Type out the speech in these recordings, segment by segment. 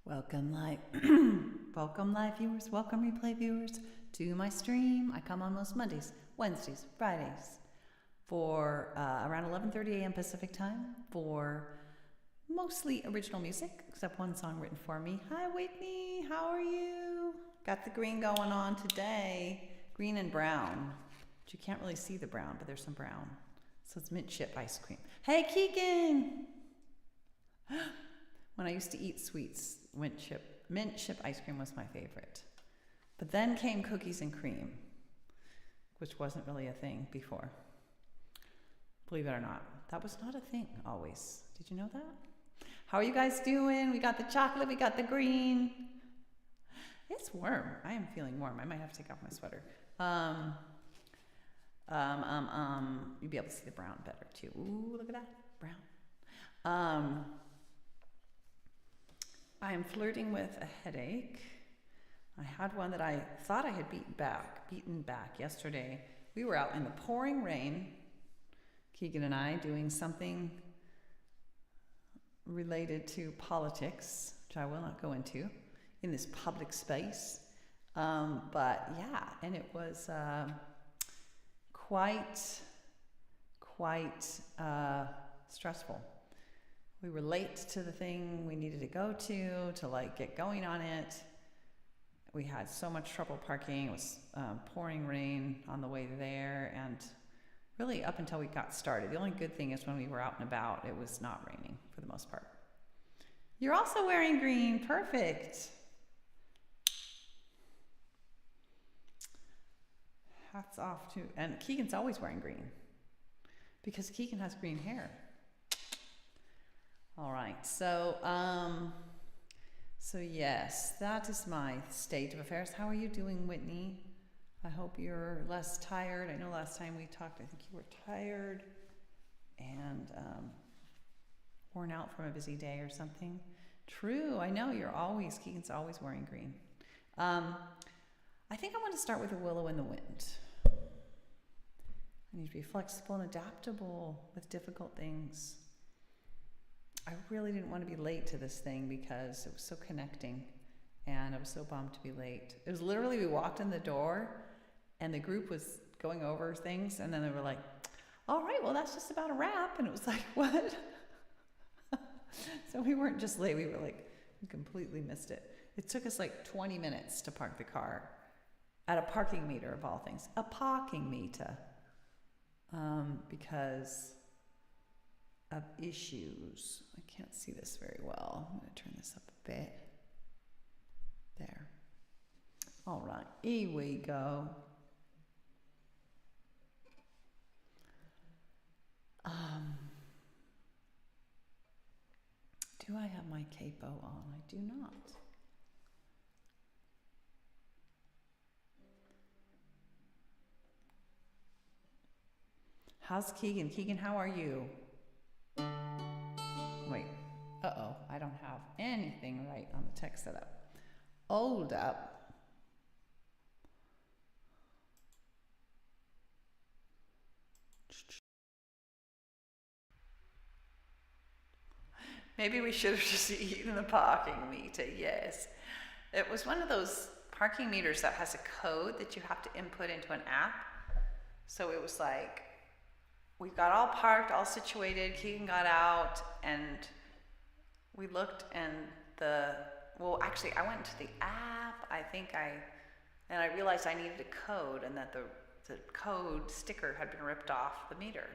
Welcome live, welcome live viewers, welcome replay viewers to my stream. I come on most Mondays, Wednesdays, Fridays for around 11:30 a.m. Pacific time for mostly original music, except one song written for me. Hi Whitney, how are you? Got the green going on today, green and brown. But you can't really see the brown, but there's some brown. So it's mint chip ice cream. Hey Keegan! When I used to eat sweets, mint chip ice cream was my favorite. But then came cookies and cream, which wasn't really a thing before. Believe it or not, that was not a thing always. Did you know that? How are you guys doing? We got the chocolate, we got the green. It's warm. I am feeling warm. I might have to take off my sweater. You'll be able to see the brown better too. Ooh, look at that, brown. I am flirting with a headache. I had one that I thought I had beaten back yesterday. We were out in the pouring rain, Keegan and I, doing something related to politics, which I will not go into, in this public space. But yeah, and it was quite stressful. We were late to the thing we needed to go to like get going on it. We had so much trouble parking. It was pouring rain on the way there, and really up until we got started. The only good thing is when we were out and about, it was not raining for the most part. You're also wearing green. Perfect. Hats off to, and Keegan's always wearing green because Keegan has green hair. All right, so yes, that is my state of affairs. How are you doing, Whitney? I hope you're less tired. I know last time we talked, I think you were tired and worn out from a busy day or something. True, I know Keegan's always wearing green. I think I want to start with a willow in the wind. I need to be flexible and adaptable with difficult things. I really didn't want to be late to this thing because it was so connecting and I was so bummed to be late. It was literally, we walked in the door and the group was going over things and then they were like, all right, well, that's just about a wrap. And it was like, what? So we weren't just late, we completely missed it. It took us like 20 minutes to park the car at a parking meter of all things, a parking meter, because of issues. I can't see this very well. I'm going to turn this up a bit. There. All right, here we go. Do I have my capo on? I do not. How's Keegan? Keegan, how are you? Wait, I don't have anything right on the text setup. Hold up. Maybe we should have just eaten the parking meter, yes. It was one of those parking meters that has a code that you have to input into an app. So it was like, we got all parked, all situated, Keegan got out, and we looked and I went into the app, and I realized I needed a code and that the code sticker had been ripped off the meter.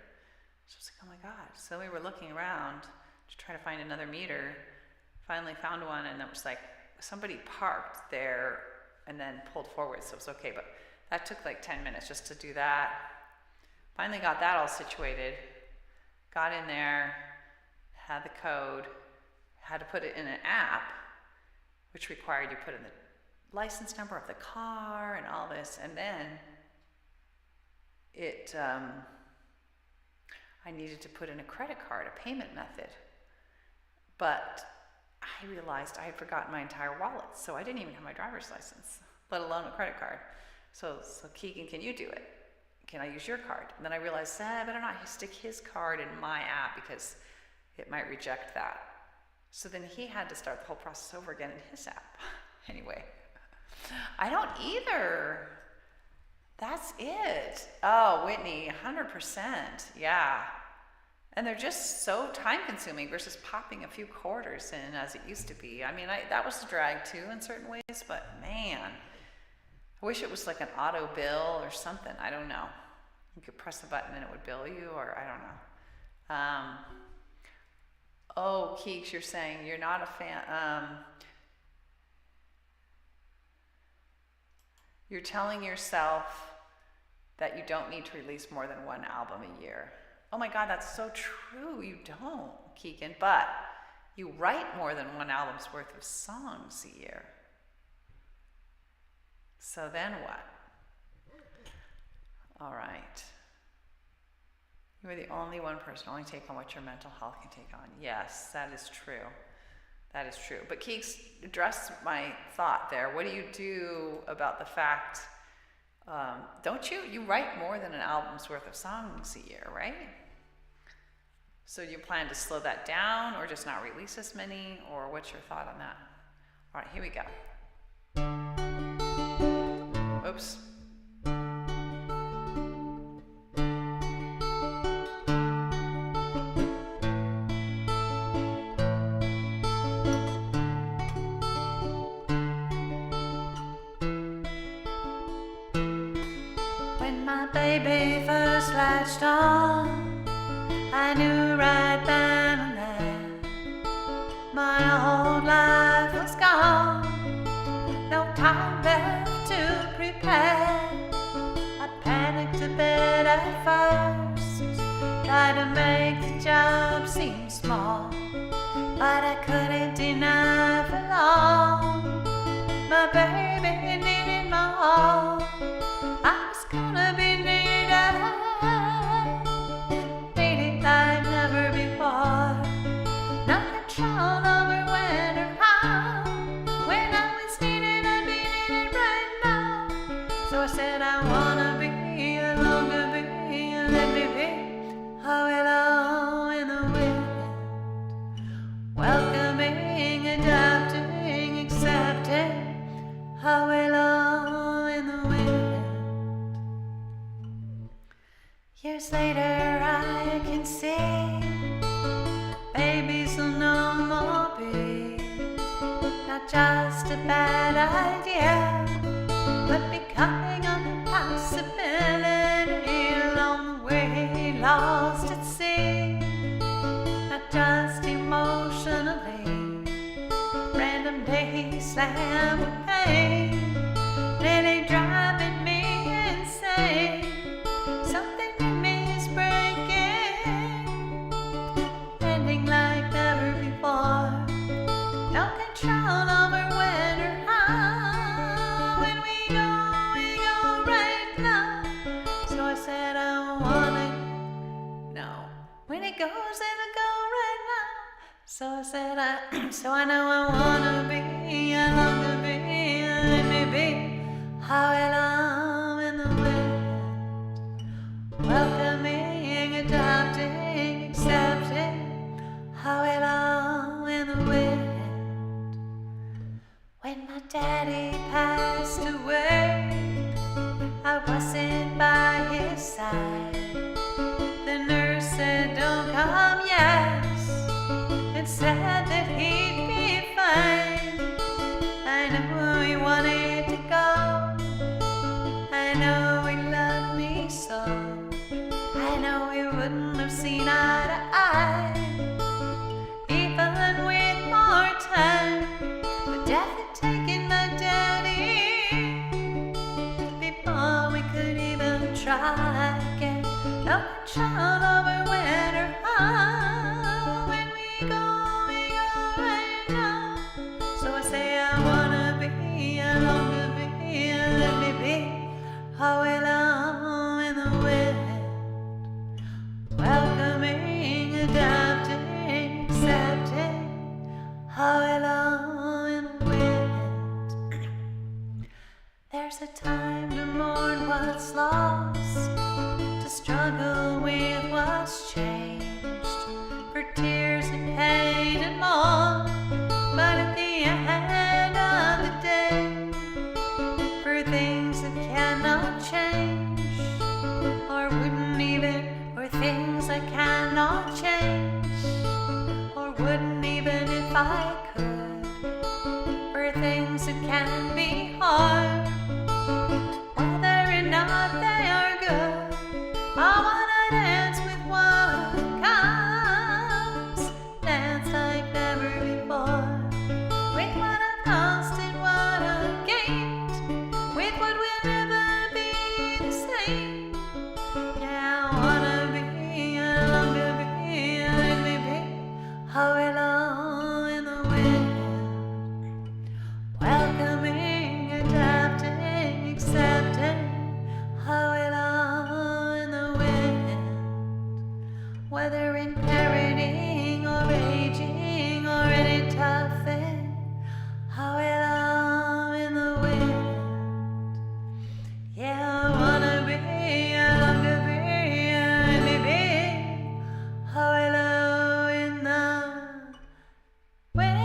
So I was like, oh my God. So we were looking around to try to find another meter, finally found one, and it was like somebody parked there and then pulled forward, so it was okay, but that took like 10 minutes just to do that. Finally got that all situated, got in there, had the code, had to put it in an app, which required you put in the license number of the car and all this, and then I needed to put in a credit card, a payment method, but I realized I had forgotten my entire wallet, so I didn't even have my driver's license, let alone a credit card. So Keegan, can you do it? Can I use your card? And then I realized, I better not stick his card in my app because it might reject that. So then he had to start the whole process over again in his app. Anyway, I don't either. That's it. Oh, Whitney, 100%. Yeah. And they're just so time consuming versus popping a few quarters in as it used to be. I mean, that was a drag too in certain ways, but man, I wish it was like an auto bill or something. I don't know. You could press the button and it would bill you, or I don't know. Oh, Keeks, you're saying you're not a fan. You're telling yourself that you don't need to release more than one album a year. Oh my God, that's so true. You don't, Keegan, but you write more than one album's worth of songs a year. So then what? All right. You are the only one person only take on what your mental health can take on. Yes, that is true. That is true. But Keeks, address my thought there. What do you do about the fact, don't you? You write more than an album's worth of songs a year, right? So you plan to slow that down or just not release as many? Or what's your thought on that? All right, here we go. Oops. When my baby first latched on, I knew right then and there my whole life was gone. No time left to prepare. I panicked a bit at first, tried to make the job seem small, but I couldn't deny for long. My baby needed my all. I was gonna be needed like never before. No control over when or how. When I was needed, I'd be needed right now. So I said I wanna be, I long to be, let me be a willow in the wind, welcoming, adapting, accepting, a willow in the wind. Years later I can see babies will no more be not just a bad idea, but becoming a possibility along the way, lost at sea. Not just emotionally, random days slam with pain, nearly driving me insane. Something in me is breaking, ending like never before. No control over when or how. When we go right now. So I said I wanna know. When it goes, it'll go right now. So I said I know I wanna be, I long to be, let me be how I love in the wind, welcoming, adopting, accepting, how it all in the wind. When my daddy passed away, I wasn't by his side. The nurse said, don't come, yes, and said that he'd be fine. I know he wanted to go, I know he loved me so, I know we wouldn't have seen eye to eye, even with more time. But death had taken my daddy before we could even try again. No control over when or how. When we go right now. So I say I wanna be, I long to be, let me be how we love in the wind, welcoming a cannot change, or wouldn't even if I could, for things that can be hard, whether or not they are good. I wanna dance with what comes, dance like never before, with what I've lost and what I've gained, with what will never be the same. Yeah, I wanna be, I long to be, let me be, how it all in the wind, welcoming, adapting, accepting, how it all in the wind, whether in parenting or aging or any tough thing, how it all in the wind. Yeah, I wanna be, I long to be, let me be, how it all in the wind.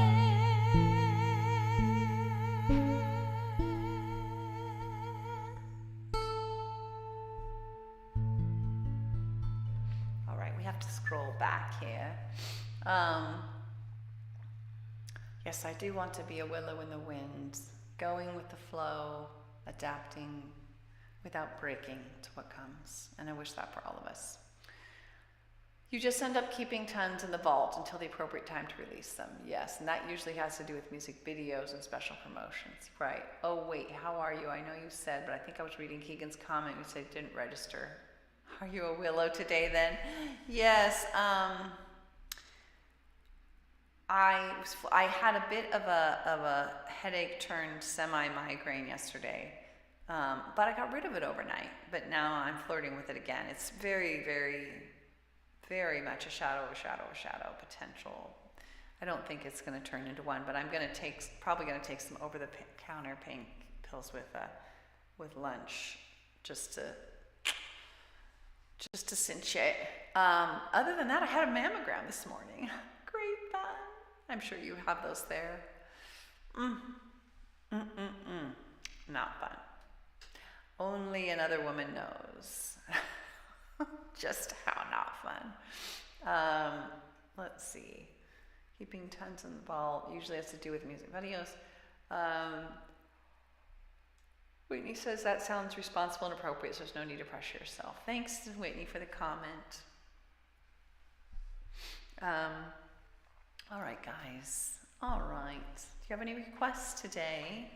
All right, we have to scroll back here. Yes, I do want to be a willow in the wind, going with the flow, adapting without breaking to what comes. And I wish that for all of us. You just end up keeping tons in the vault until the appropriate time to release them. Yes, and that usually has to do with music videos and special promotions. Right. Oh, wait, how are you? I know you said, but I think I was reading Keegan's comment. You said it didn't register. Are you a willow today then? Yes. I had a bit of a headache turned semi-migraine yesterday, but I got rid of it overnight. But now I'm flirting with it again. It's very, very, very much a shadow potential. I don't think it's going to turn into one, but I'm probably going to take some over-the-counter pain pills with lunch, just to cinch it. Other than that, I had a mammogram this morning. Great fun. I'm sure you have those there. Not fun. Only another woman knows just how not fun. Let's see. Keeping tons in the vault usually has to do with music videos. Whitney says that sounds responsible and appropriate, so there's no need to pressure yourself. Thanks, Whitney, for the comment. All right, guys. All right. Do you have any requests today?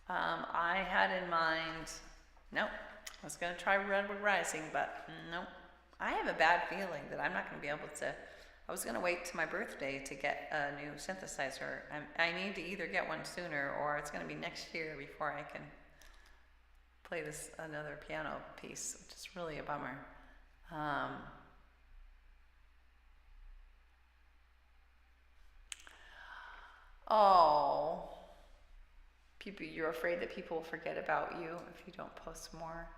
I had in mind, nope, I was going to try Redwood Rising, but nope. I have a bad feeling that I'm not going to be able to. I was going to wait till my birthday to get a new synthesizer. I need to either get one sooner or it's going to be next year before I can play another piano piece, which is really a bummer. Oh, you're afraid that people will forget about you if you don't post more.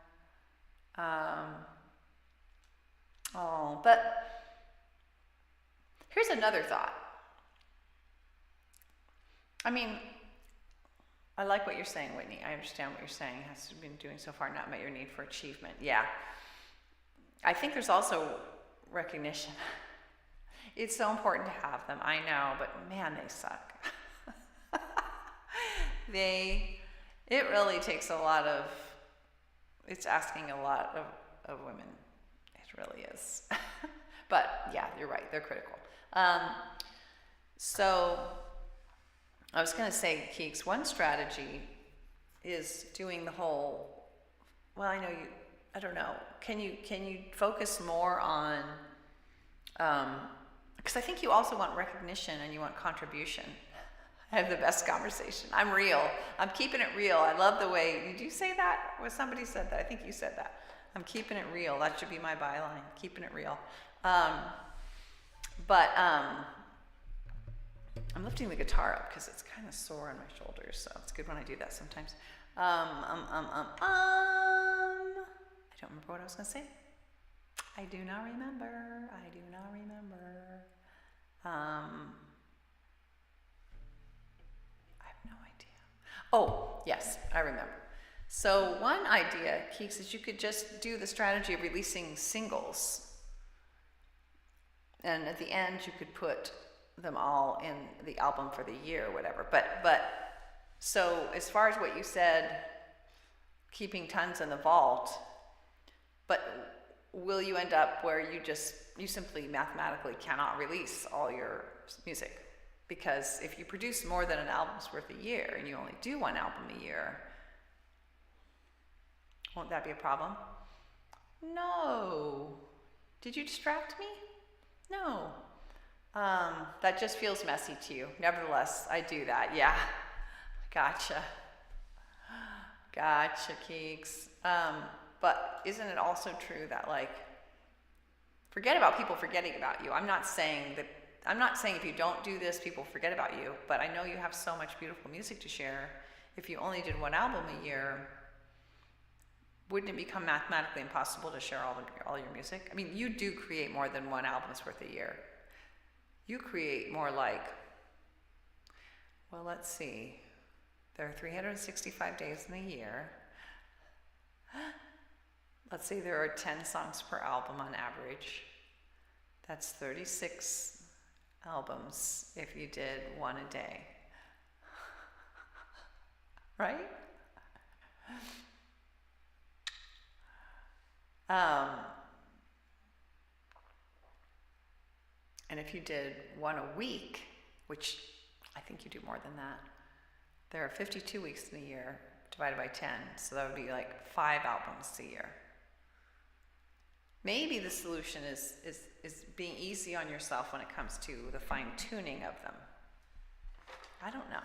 But here's another thought. I mean, I like what you're saying, Whitney. I understand what you're saying. It has been doing so far, not met your need for achievement. Yeah. I think there's also recognition. It's so important to have them, I know, but man, they suck. It really takes it's asking a lot of women. It really is. But yeah, you're right, they're critical. So I was gonna say, Keeks, one strategy is doing the whole, well, I don't know, can you focus more on, because I think you also want recognition and you want contribution. I have the best conversation. I'm real. I'm keeping it real. I love the way, did you say that? Or somebody said that? I think you said that. I'm keeping it real. That should be my byline. Keeping it real. But I'm lifting the guitar up because it's kind of sore on my shoulders, so it's good when I do that sometimes. I don't remember what I was going to say. I do not remember. I have no idea. Oh, yes, I remember. So one idea, Keeks, is you could just do the strategy of releasing singles And at the end, you could put them all in the album for the year or whatever. But so as far as what you said, keeping tons in the vault, but will you end up where you simply mathematically cannot release all your music? Because if you produce more than an album's worth a year and you only do one album a year, won't that be a problem? No. Did you distract me? No. That just feels messy to you. Nevertheless, I do that. Yeah. Gotcha. Gotcha, Keeks. But isn't it also true that, like, forget about people forgetting about you. I'm not saying if you don't do this, people forget about you, but I know you have so much beautiful music to share. If you only did one album a year, wouldn't it become mathematically impossible to share all your music? I mean, you do create more than one album's worth a year. You create more like, well, let's see. There are 365 days in a year. Let's say there are 10 songs per album on average. That's 36 albums if you did one a day. Right? And if you did one a week, which I think you do more than that, there are 52 weeks in a year divided by 10, so that would be like 5 albums a year. Maybe the solution is being easy on yourself when it comes to the fine-tuning of them. I don't know.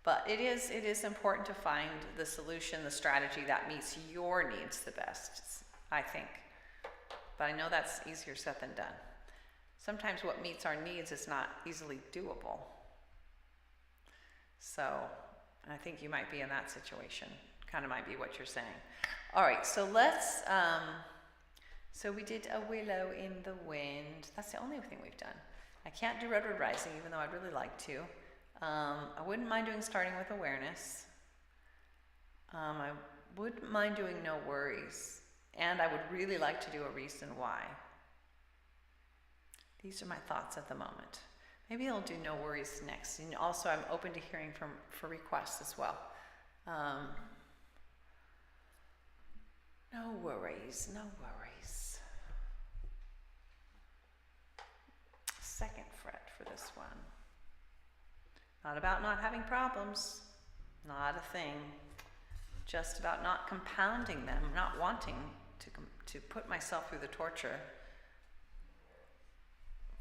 But it is important to find the solution, the strategy that meets your needs the best, I think. But I know that's easier said than done. Sometimes what meets our needs is not easily doable. So I think you might be in that situation. Kind of might be what you're saying. All right, so let's, so we did A Willow in the Wind. That's the only thing we've done. I can't do Redwood Rising, even though I'd really like to. I wouldn't mind doing Starting with Awareness. I wouldn't mind doing No Worries. And I would really like to do A Reason Why. These are my thoughts at the moment. Maybe I'll do No Worries next. And also, I'm open to hearing for requests as well. No worries, no worries. Second fret for this one. Not about not having problems, not a thing. Just about not compounding them, not wanting to put myself through the torture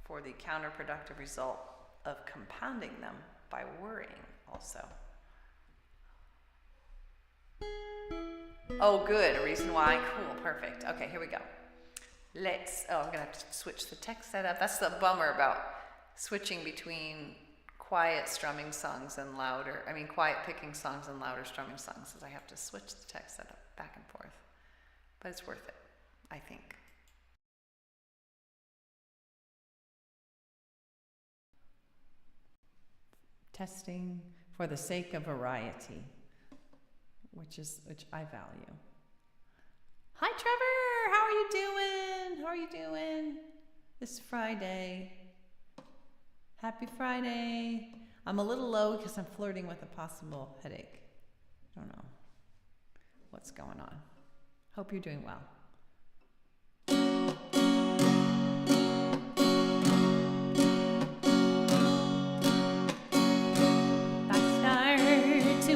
for the counterproductive result of compounding them by worrying also. Oh, good, A Reason Why, cool, perfect. Okay, here we go. I'm gonna have to switch the text setup. That's the bummer about switching between quiet strumming songs and quiet picking songs and louder strumming songs, is I have to switch the text setup back and forth. But it's worth it, I think. Testing for the sake of variety, which I value. Hi, Trevor. How are you doing? How are you doing? This Friday. Happy Friday. I'm a little low because I'm flirting with a possible headache. I don't know what's going on. Hope you're doing well.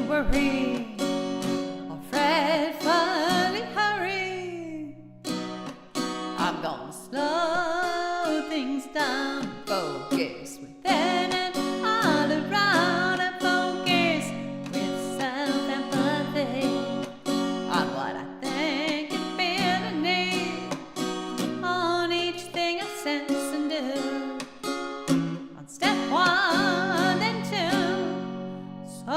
Worry or fretfully hurry, I'm gonna slow things down, focus within and all around, and focus with self-empathy on what I think and feel and need, on each thing I sense and do, on step 1 and 2. So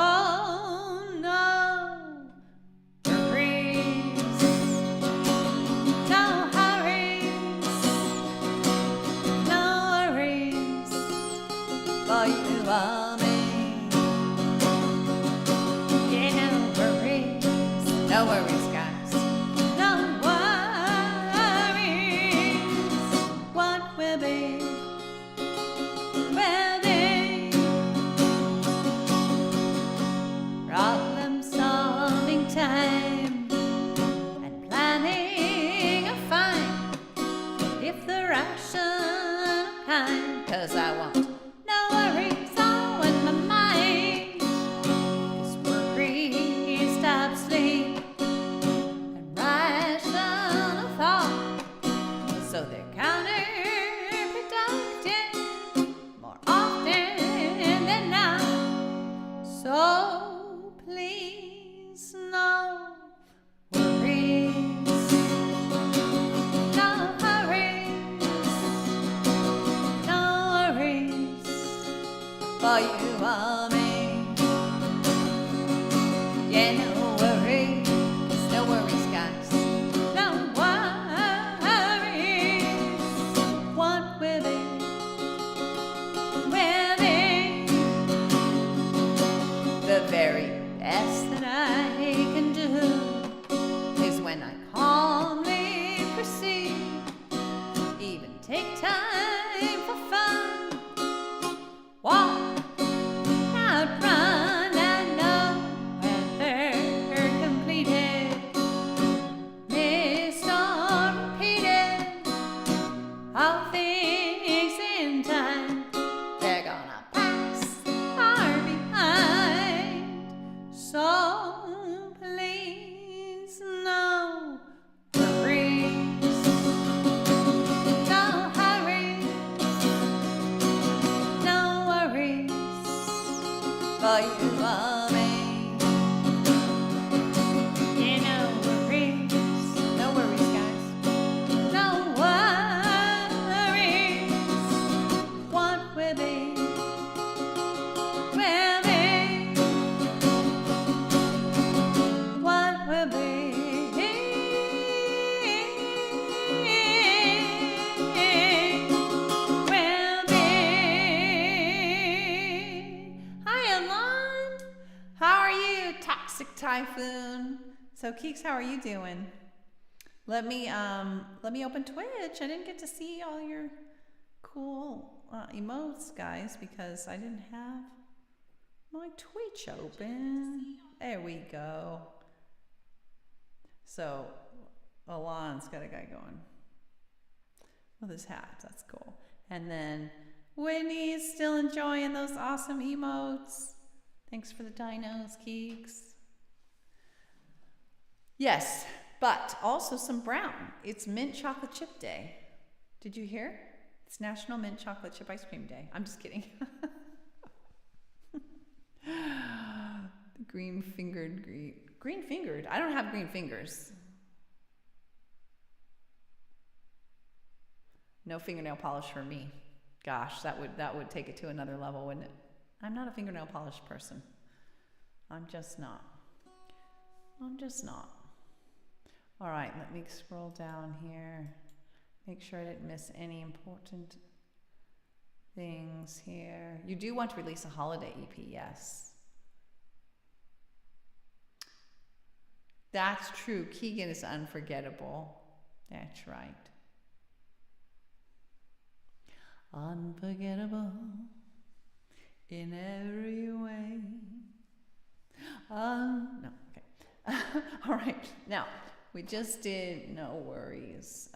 no worries, guys. No worries. What rational kind, 'cause I want no worries on my mind. 'Cause worry stops sleep and rational thought, so they're counterproductive more often than not. So please, no worries, no hurries, no worries for you or me. Yeah, no worries, guys, no worries. What will be, will be. The very best that I can do is when I calmly proceed, even take time for fun. Walk out, run, and know when they're completed, missed or repeated. All things in time, they're gonna pass far behind. So please, no worries, no hurries, no worries for you or me. Yeah, no worries, guys, no worries. What will be, will be. What will be, will be. Hi, Alon. How are you, Toxic Typhoon? So, Keeks, how are you doing? Let me open Twitch. I didn't get to see all your cool emotes, guys, because I didn't have my Twitch open. There we go. So, Alon's got a guy going with his hat. That's cool. And then Whitney's still enjoying those awesome emotes. Thanks for the dinos, Keeks. Yes, but also some brown. It's mint chocolate chip day. Did you hear? It's National Mint Chocolate Chip Ice Cream Day. I'm just kidding. Green fingered. I don't have green fingers. No fingernail polish for me. Gosh, that would take it to another level, wouldn't it? I'm not a fingernail polish person. I'm just not. All right, let me scroll down here. Make sure I didn't miss any important things here. You do want to release a holiday EP, yes. That's true. Keegan is unforgettable. That's right. Unforgettable in every way. No, okay. All right. Now, we just did No Worries.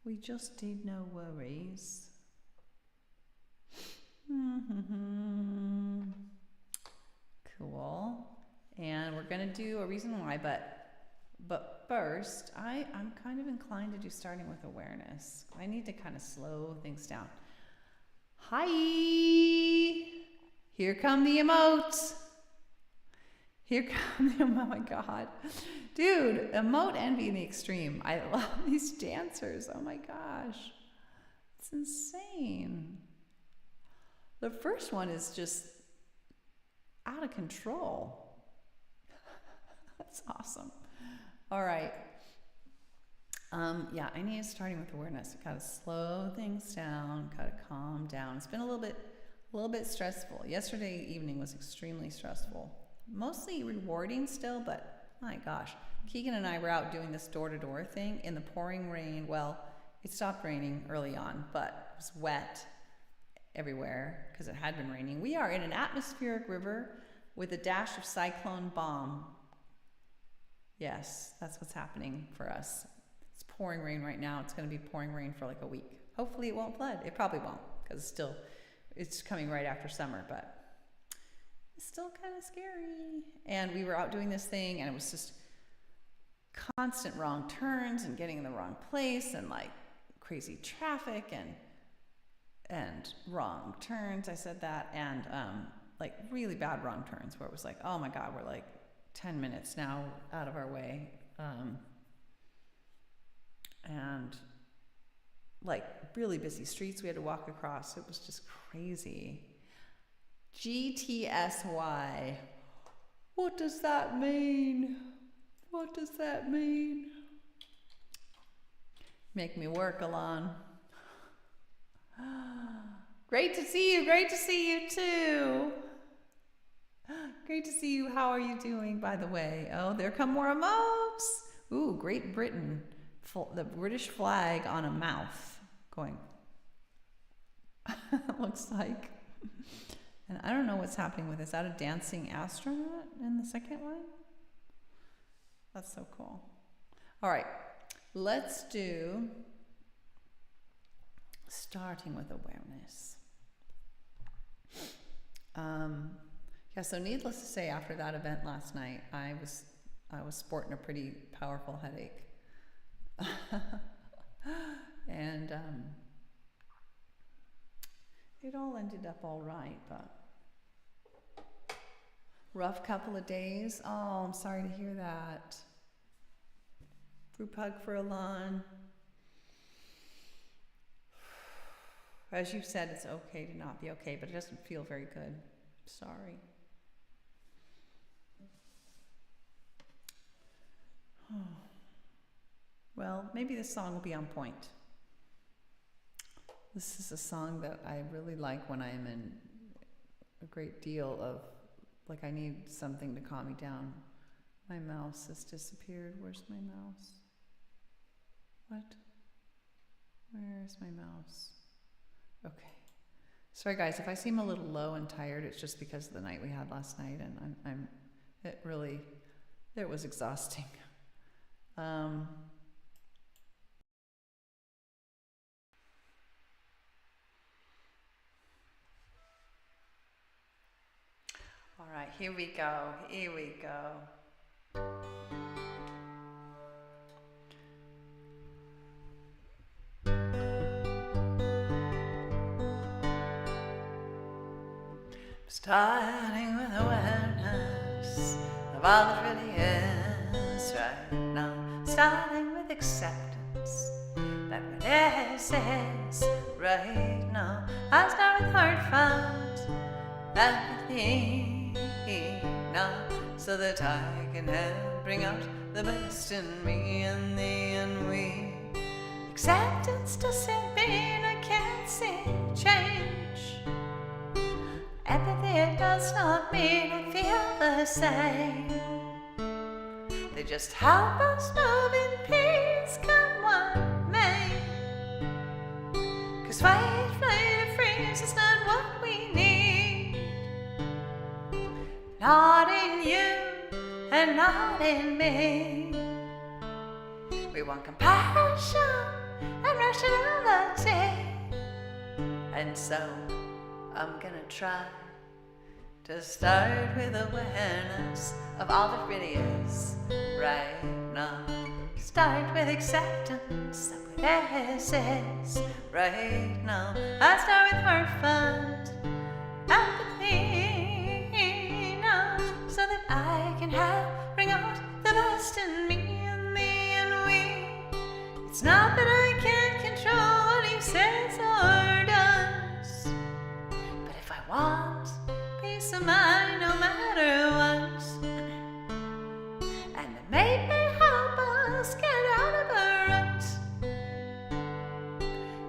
We just did No Worries. Cool. And we're going to do a reason why, but first, I'm kind of inclined to do starting with awareness. I need to kind of slow things down. Hi! Here come the emotes. Oh my God. Dude, emote envy in the extreme. I love these dancers. Oh my gosh. It's insane. The first one is just out of control. That's awesome. All right. Yeah, I need starting with awareness. Gotta slow things down, gotta calm down. It's been a little bit stressful. Yesterday evening was extremely stressful. Mostly rewarding still, but my gosh. Keegan and I were out doing this door-to-door thing in the pouring rain. Well, it stopped raining early on, but it was wet everywhere because it had been raining. We are in an atmospheric river with a dash of cyclone bomb. Yes, that's what's happening for us. pouring rain right now. It's going to be pouring rain for like a week. Hopefully it won't flood. It probably won't, because it's coming right after summer, but it's still kind of scary. And we were out doing this thing, and it was just constant wrong turns and getting in the wrong place, and like crazy traffic and wrong turns. I said that, and like really bad wrong turns where it was like, oh my God, we're like 10 minutes now out of our way. And like really busy streets we had to walk across. It was just crazy. GTSY. What does that mean? What does that mean? Make me work, Alon. Great to see you. Great to see you too. Great to see you. How are you doing, by the way? Oh, there come more emojis. Ooh, Great Britain. The British flag on a mouth going. Looks like. And I don't know what's happening with this. Is that a dancing astronaut in the second one? That's so cool. All right, let's do starting with awareness. Yeah, so needless to say, after that event last night, I was sporting a pretty powerful headache. And it all ended up all right, but rough couple of days. Oh, I'm sorry to hear that. Group hug for Alon. As you said, it's okay to not be okay, but it doesn't feel very good. Sorry. Well, maybe this song will be on point. This is a song that I really like when I'm in a great deal of, like, I need something to calm me down. My mouse has disappeared. Where's my mouse? What? Where's my mouse? Okay. Sorry guys, if I seem a little low and tired, it's just because of the night we had last night, and it was exhausting. All right, here we go. Here we go. Starting with awareness of all that really is right now. Starting with acceptance that what is right now. I start with heartfelt empathy now, so that I can help bring out the best in me and thee and we. Acceptance doesn't mean I can't see change. Empathy does not mean I feel the same. They just help us move in peace, come what may. 'Cause fight, flight, or freeze is not what we need. Not in you and not in me. We want compassion and rationality. And so I'm gonna try to start with awareness of all that really is right now. Start with acceptance of what is right now. I start with heartfelt empathy now, so that I can help bring out the best in me and thee and we. It's not that I can't control what he says or does, but if I want peace of mind no matter what, and it may help us get out of a rut.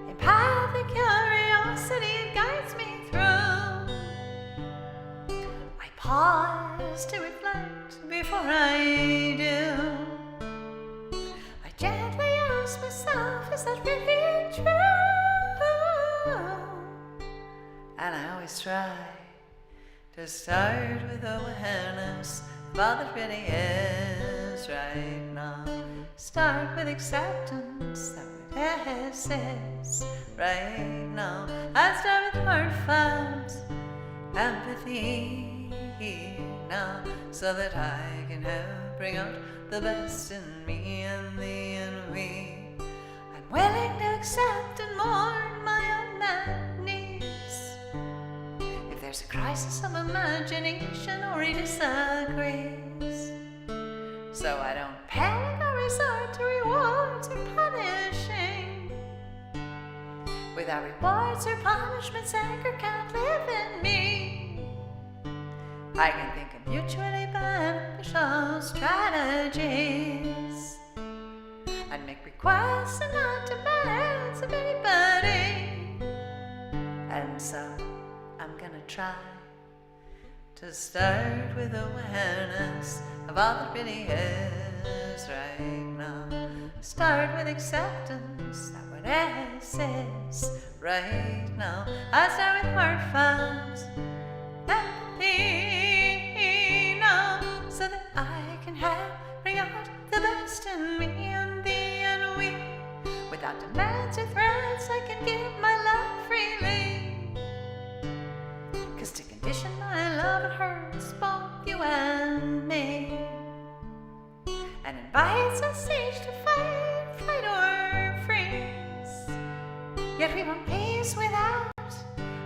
Empathic curiosity guides me through. I pause to reflect before I do. I gently ask myself, is that really true? And I always try to start with awareness of all that really is right now. start with acceptance. That what it says right now. I start with heartfelt empathy now, so that I can help bring out the best in me and thee and we. I'm willing to accept and mourn my unmet needs. If there's a crisis of imagination or he disagrees, so I don't panic or resort to rewards or punishing. Without rewards or punishments, anger can't live in me. I can think of mutually beneficial strategies and make requests and not demands of anybody. And so I'm gonna try to start with awareness of all that really is right now. Start with acceptance that what is right now. I start with heartfelt empathy now, so that I can help bring out the best in me and thee and we. Without demands or threats, I can give my love freely. 'Cause to condition my love, it hurts both you and me, and invites us each to fight, flight or freeze. Yet we want peace without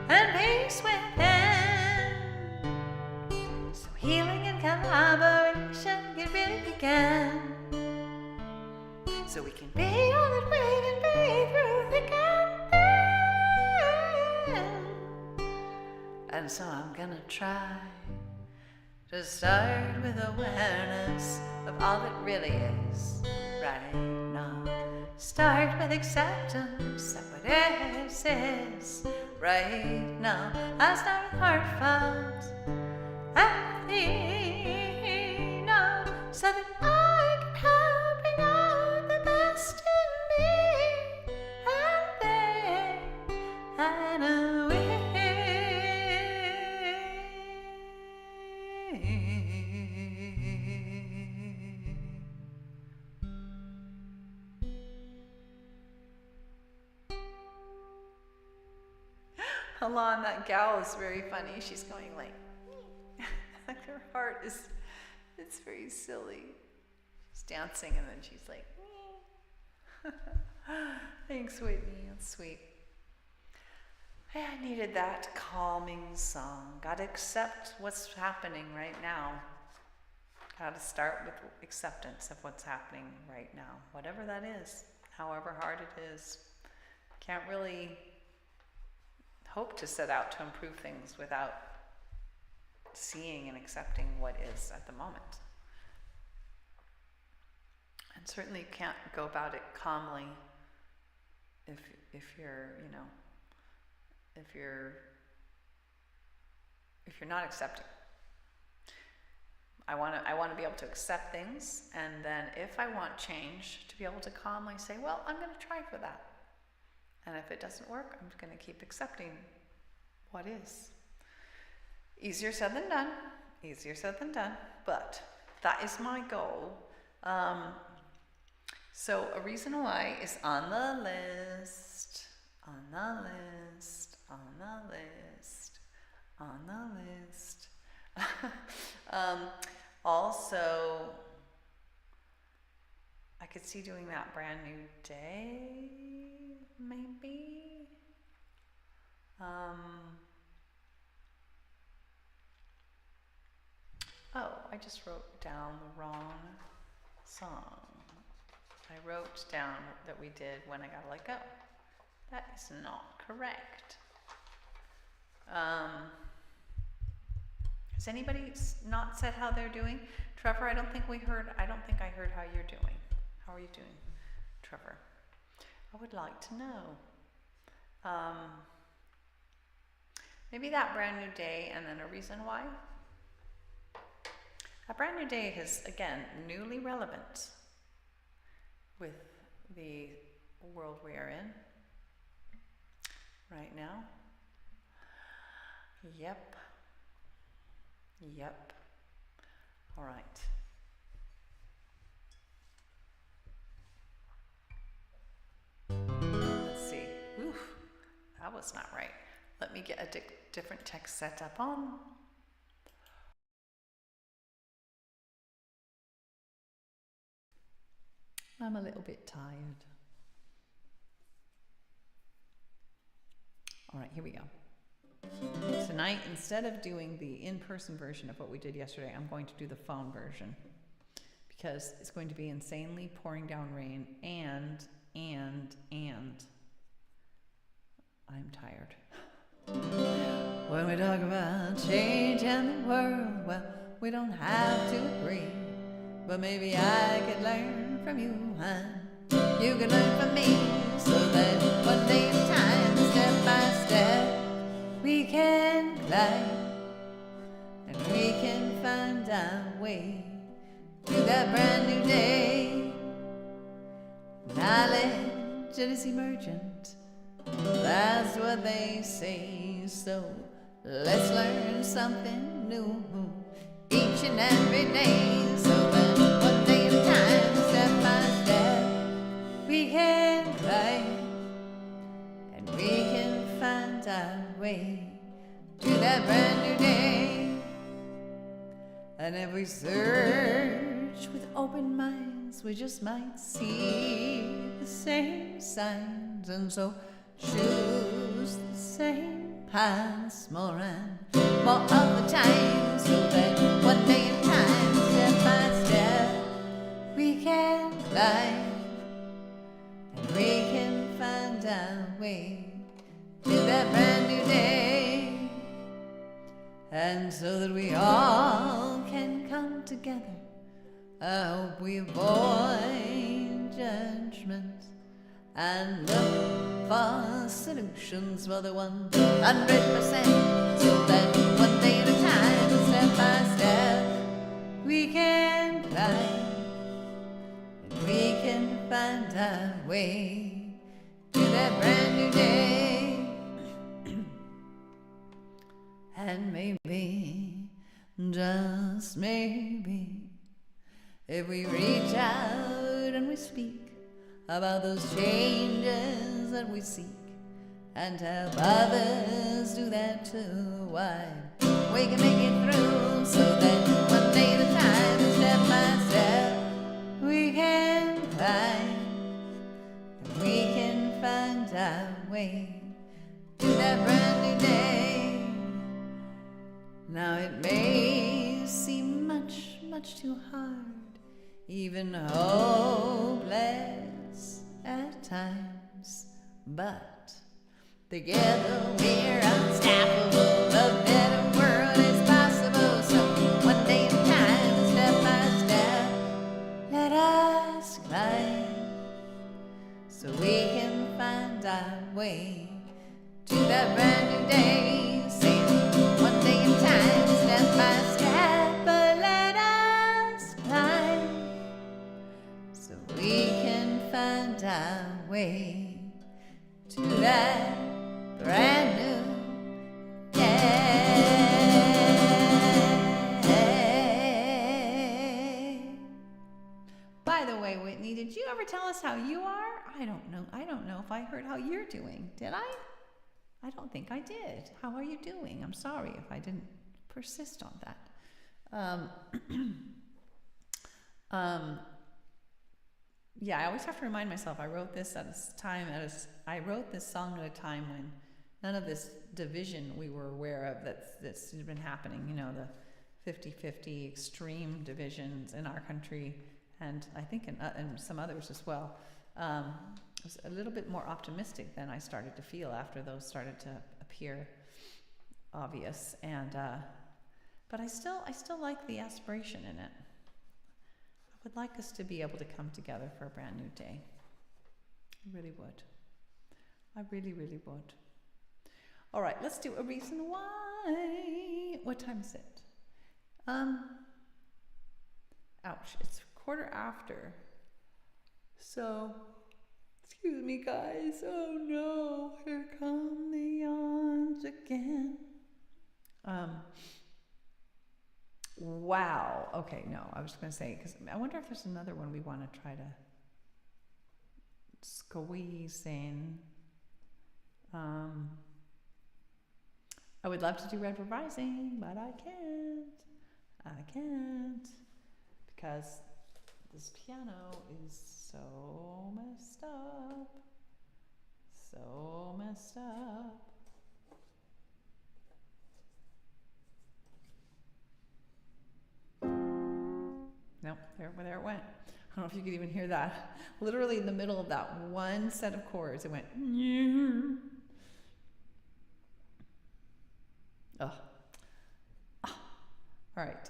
and peace within. So healing and collaboration can really begin, so we can be all that we can be through thick and thin. And so I'm gonna try to start with awareness of all that really is right now. Start with acceptance that what is right now. I start with heartfelt empathy now, so that I can help bring out the best in me and they and we. Alon, that gal is very funny. She's going like her heart is, it's very silly. She's dancing and then she's like, thanks, Whitney. That's sweet. Hey, I needed that calming song. Gotta accept what's happening right now. Gotta start with acceptance of what's happening right now. Whatever that is, however hard it is. Can't really hope to set out to improve things without seeing and accepting what is at the moment. And certainly you can't go about it calmly if you're, you know, if you're not accepting. I want to be able to accept things, and then if I want change, to be able to calmly say, well, I'm going to try for that. And if it doesn't work, I'm going to keep accepting what is. Easier said than done. Easier said than done. But that is my goal. So a reason why is on the list. On the list. On the list. On the list. Also, I could see doing that Brand New Day, maybe. Oh, I just wrote down the wrong song. I wrote down that we did When I Gotta Let Go. That is not correct. Has anybody not said how they're doing? Trevor, I don't think I heard how you're doing. How are you doing, Trevor? I would like to know. Maybe that Brand New Day and then a reason why. A Brand New Day is, again, newly relevant with the world we are in right now. Yep. All right. That was not right. Let me get a different text set up on. I'm a little bit tired. All right, here we go. Tonight, instead of doing the in-person version of what we did yesterday, I'm going to do the phone version because it's going to be insanely pouring down rain and I'm tired. When we talk about changing the world, well, we don't have to agree, but maybe I could learn from you and you could learn from me, so that one day at a time, step by step, we can climb and we can find our way to that brand new day. Knowledge is emergent, that's what they say, so let's learn something new each and every day, so that one day at a time, step by step, we can climb and we can find our way to that brand new day. And if we search with open minds, we just might see the same signs, and so choose the same paths more and more of the time, so that one day at a time, step by step, we can climb and we can find our way to that brand new day. And so that we all can come together, I hope we avoid judgment and look for solutions for the 100%, so that one day at a time, step by step, we can climb and we can find our way to that brand new day. And maybe, just maybe, if we reach out and we speak about those changes that we seek, and help others do that too, why, we can make it through, so that one day at a time, step by step, we can climb and we can find our way to that brand new day. Now it may seem much too hard, even hopeless at times, but together we're unstoppable. A better world is possible, so one day at a time, step by step, let us climb, so we can find our way to that brand new day. Say one day at a time, step by step, but let us climb, so we can find our way to that brand new day. By the way, Whitney, did you ever tell us how you are? I don't know if I heard how you're doing. Did I? I don't think I did. How are you doing? I'm sorry if I didn't persist on that. Yeah, I always have to remind myself, I wrote this I wrote this song at a time when none of this division we were aware of that's been happening, you know, the 50-50 extreme divisions in our country, and I think in some others as well. Was a little bit more optimistic than I started to feel after those started to appear obvious, and but I still like the aspiration in it. I would like us to be able to come together for a brand new day. I really would. I really would. All right, let's do a reason why. What time is it? Ouch, it's 1:15. So, excuse me, guys. Oh no, here come the yawns again. Wow. Okay, no, I was going to say, because I wonder if there's another one we want to try to squeeze in. I would love to do Red Rising, but I can't because this piano is so messed up. So messed up. Nope, there it went. I don't know if you could even hear that. Literally in the middle of that one set of chords, it went. Oh. All right.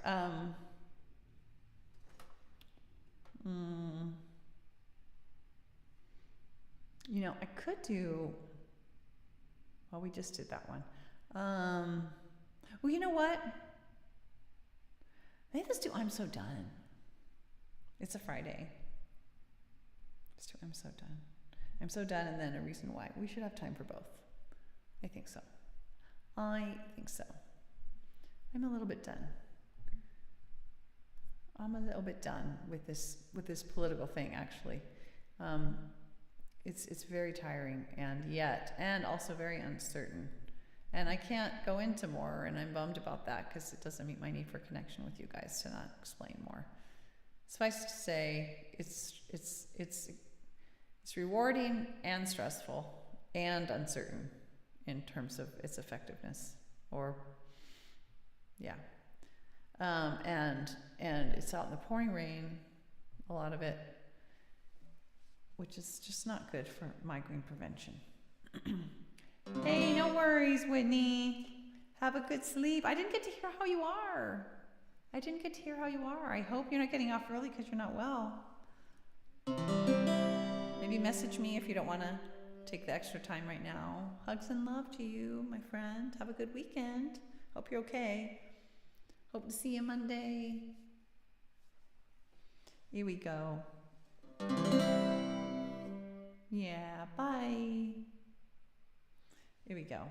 You know, I could do. Well, we just did that one. Well, you know what? Maybe let's do I'm So Done. It's a Friday. Let's do I'm So Done. I'm So Done, and then A Reason Why. We should have time for both. I think so. I'm a little bit done. I'm a little bit done with this political thing, actually. It's very tiring and also very uncertain. And I can't go into more, and I'm bummed about that because it doesn't meet my need for connection with you guys to not explain more. Suffice to say, it's rewarding and stressful and uncertain in terms of its effectiveness. And it's out in the pouring rain, a lot of it, which is just not good for migraine prevention. Hey, no worries, Whitney. Have a good sleep. I didn't get to hear how you are. I hope you're not getting off early because you're not well. Maybe message me if you don't want to take the extra time right now. Hugs and love to you, my friend. Have a good weekend. Hope you're okay. Hope to see you Monday. Here we go. Yeah, bye. Here we go.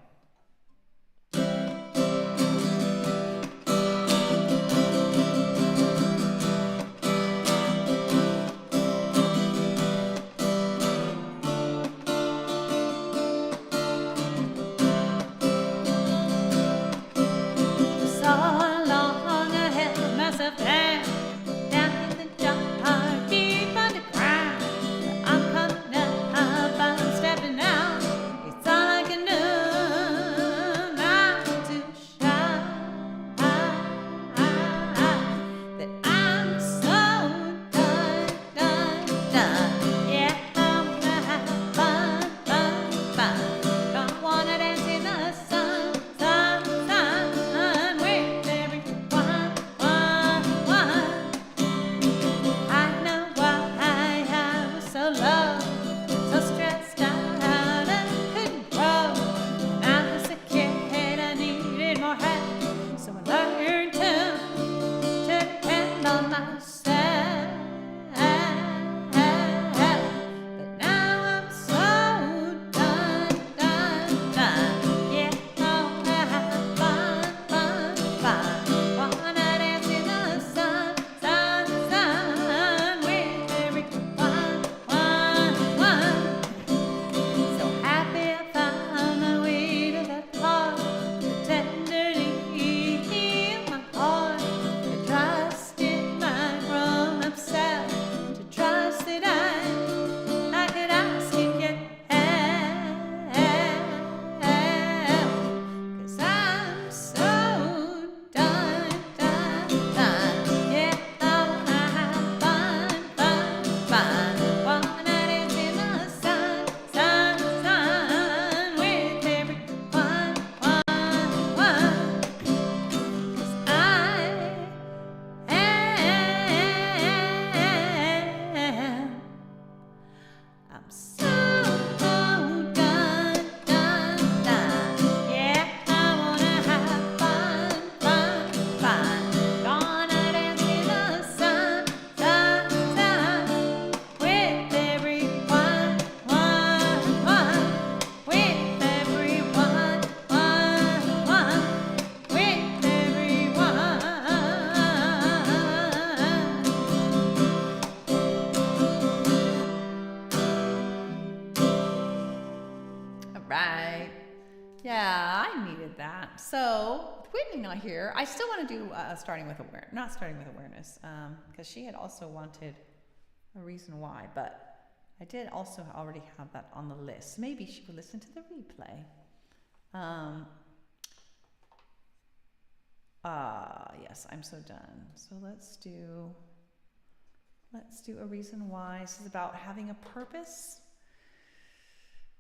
right. Yeah, I needed that. So, with Whitney not here, I still want to do not starting with awareness, because she had also wanted a reason why, but I did also already have that on the list. Maybe she would listen to the replay. Yes, I'm so done. So let's do a reason why. This is about having a purpose.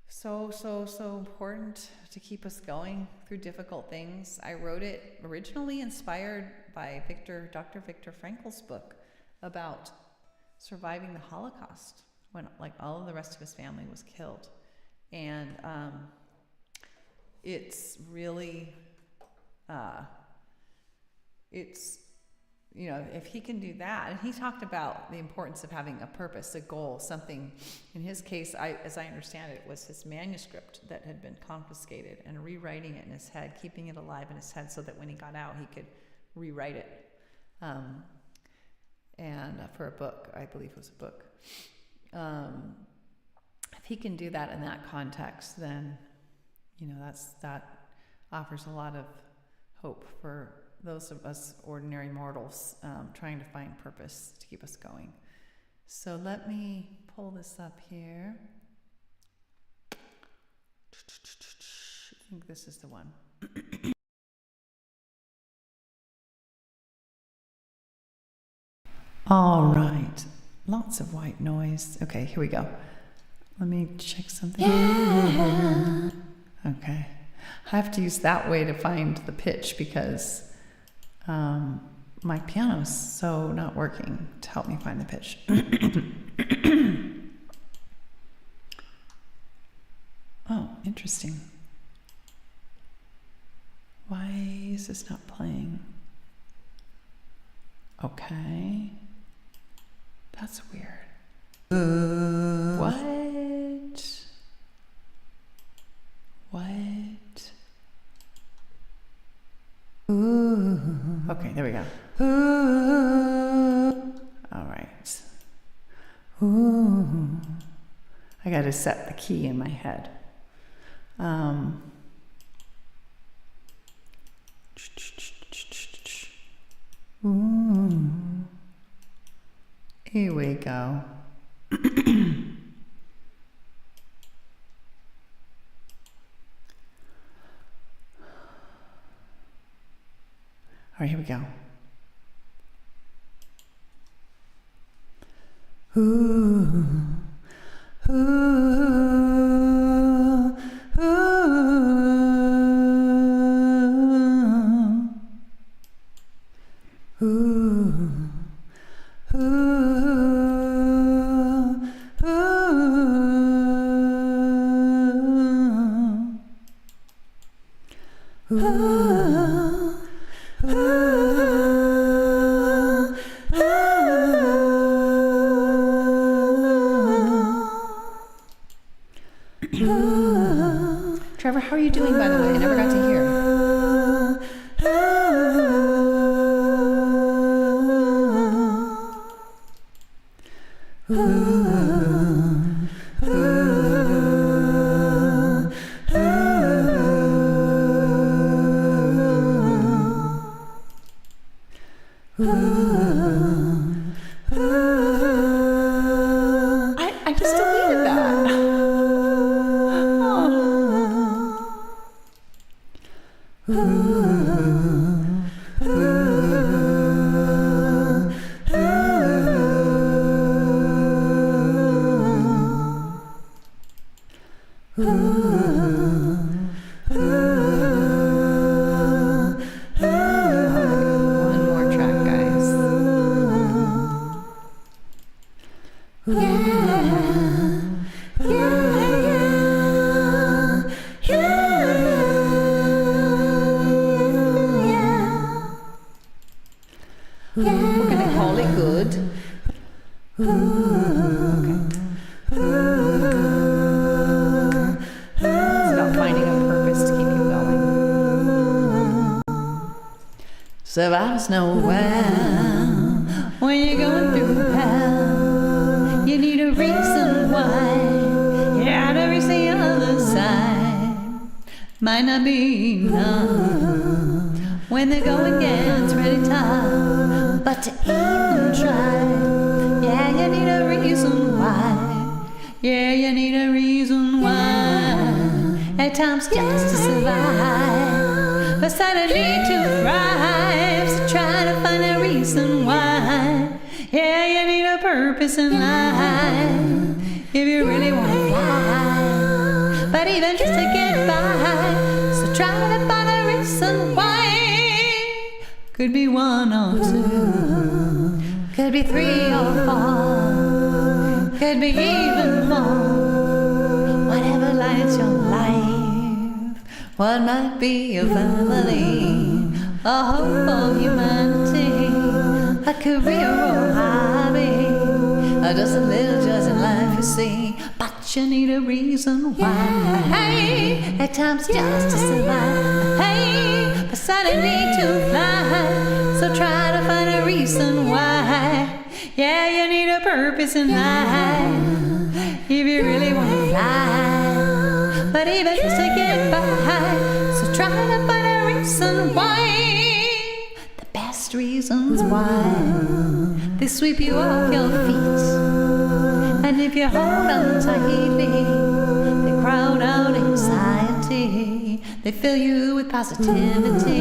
So important to keep us going through difficult things. I wrote it originally inspired by Dr. Viktor Frankl's book about surviving the Holocaust when like all of the rest of his family was killed. And it's really, if he can do that, and he talked about the importance of having a purpose, a goal, something. In his case, as I understand it, was his manuscript that had been confiscated, and rewriting it in his head, keeping it alive in his head so that when he got out, he could rewrite it. And for a book, I believe it was a book. If he can do that in that context, then, that offers a lot of hope for those of us ordinary mortals trying to find purpose to keep us going. So let me pull this up here. I think this is the one. All right. Lots of white noise. Okay, here we go. Let me check something. Yeah. Okay. I have to use that way to find the pitch because my piano's so not working to help me find the pitch. Oh, interesting. Why is this not playing? Okay. That's weird. What? Ooh. Okay, there we go. Ooh. All right. Ooh. I got to set the key in my head. Ooh. Here we go. All right, here we go. Ooh, ooh, ooh, ooh, ooh, ooh, ooh. Trevor, how are you doing, by the way? I never got to hear. I just deleted that. One more track, guys. We're gonna call it good. Okay. It's about finding a purpose to keep you going. Survives nowhere when you're going through hell. You need a reason why you're out to reach the other side. might not be enough when the going gets really tough. But to even try, yeah, you need a reason why. Yeah, you need a reason why. At times just to survive, but suddenly to thrive. So try to find a reason why. Yeah, you need a purpose in life if you really want to fly. But even just to get by, so try to find a reason why. Could be one or two, could be 3 or 4, could be even more. Whatever lights your life, what might be your family, a hope for humanity, a career or hobby, or just a little joys in life, you see. But you need a reason why. Hey, at times just to survive. Hey, but suddenly to fly. So try to find a reason why. Yeah, you need a purpose in life if you really want to fly. But even just to get by, so try to find a reason why. The best reasons why. They sweep you off your feet, and if you hold on tightly, they crowd out anxiety. They fill you with positivity,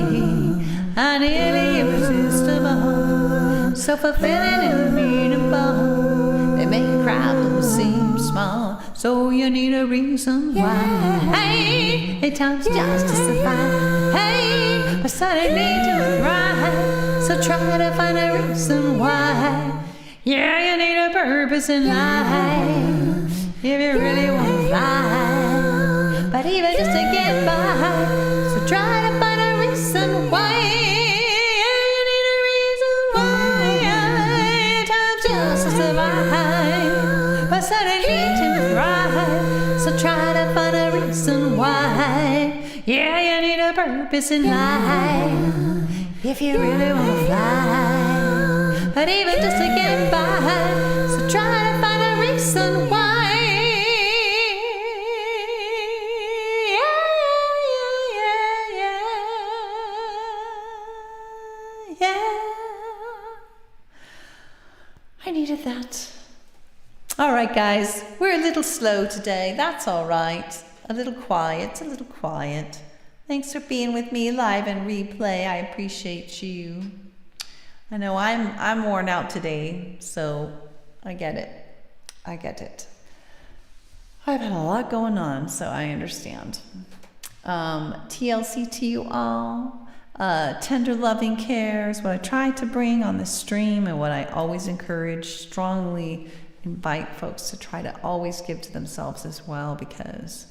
and nearly irresistible, so fulfilling and meaningful. They make problems seem small, so you need a reason why. Hey, at times just to survive. Hey, but suddenly to thrive. So try to find a reason why. Yeah, you need a purpose in life if you really want to fly. But even just to get by, so try to find a reason why. Yeah, you need a reason why. Times just to survive, but suddenly to thrive. So try to find a reason why. Yeah, you need a purpose in life if you really want to fly. But even just to get by, so try to find a reason why. Yeah. I needed that. All right, guys, we're a little slow today. That's all right. A little quiet, a little quiet. Thanks for being with me live and replay. I appreciate you. I know I'm worn out today, so I get it. I get it. I've had a lot going on, so I understand. TLC to you all. Tender loving care is what I try to bring on the stream, and what I always encourage, strongly invite folks to try to always give to themselves as well, because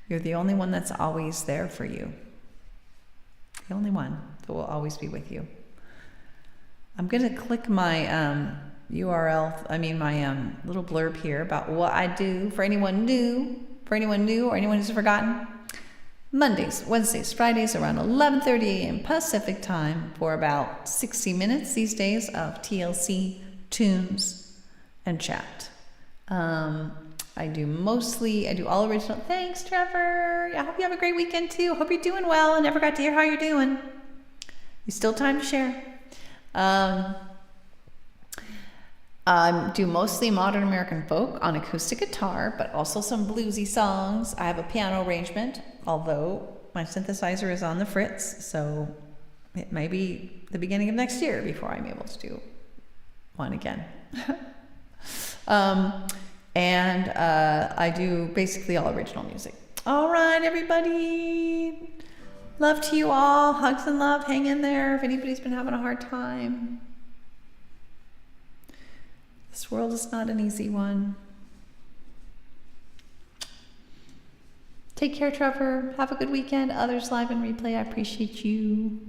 you're the only one that's always there for you. The only one that will always be with you. I'm going to click my URL, my little blurb here about what I do for anyone new, or anyone who's forgotten. Mondays, Wednesdays, Fridays around 11:30 a.m. Pacific time for about 60 minutes these days of TLC, tunes, and chat. I do all original. Thanks, Trevor. I hope you have a great weekend too. Hope you're doing well. I never got to hear how you're doing. You still time to share. I do mostly modern American folk on acoustic guitar, but also some bluesy songs. I have a piano arrangement, although my synthesizer is on the fritz, so it may be the beginning of next year before I'm able to do one again. I do basically all original music. All right, everybody. Love to you all. Hugs and love. Hang in there if anybody's been having a hard time. This world is not an easy one. Take care, Trevor. Have a good weekend. Others live and replay, I appreciate you.